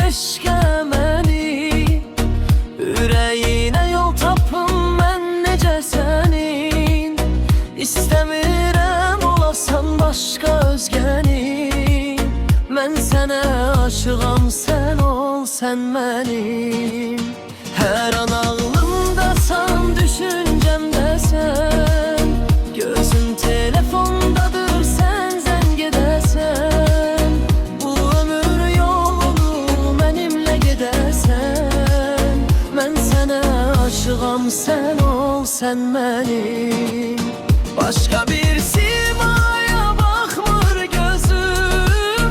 eşqə məni. Ürəyinə yol tapım mən necə sənin. İstəmirəm olasan başqa özgənin. Mən sənə aşığam, sən ol, sən mənim. Hər an ağlımdasan, düşüncəmdəsən. Gözüm telefondadır, sən zəng edəsən. Bu ömür yolunu mənimlə gedəsən. Mən sənə aşığam, sən ol, sən mənim. Başqa bir simaya baxmır gözüm.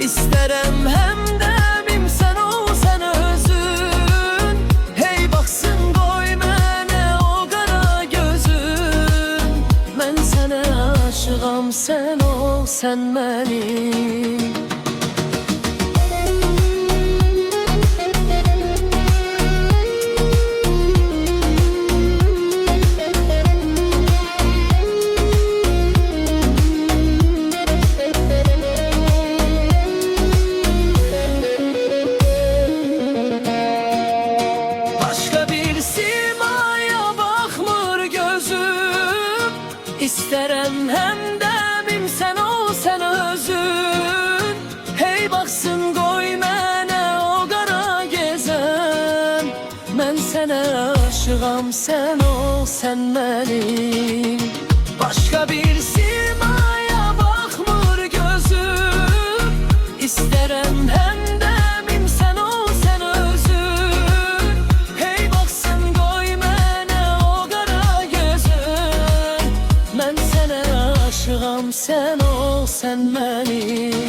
İstərəm həm də bim, sən ol, sən özün. Hey baxsın qoy mənə o qara gözün. Mən sənə aşığam, sən ol, sən mənim. İstərəm həm də bim, sən ol, sən özün. Hey baxsın qoy mənə o qara gezən. Mən sənə aşığam, sən ol, sən mənim. Başqa bir simaya baxmır gözüm. İstərəm həm də bim, sən ol, sən özün. Hey baxsın qoy mənə o qara gözün. Mən sənə aşığam, sən ol, sən mənim.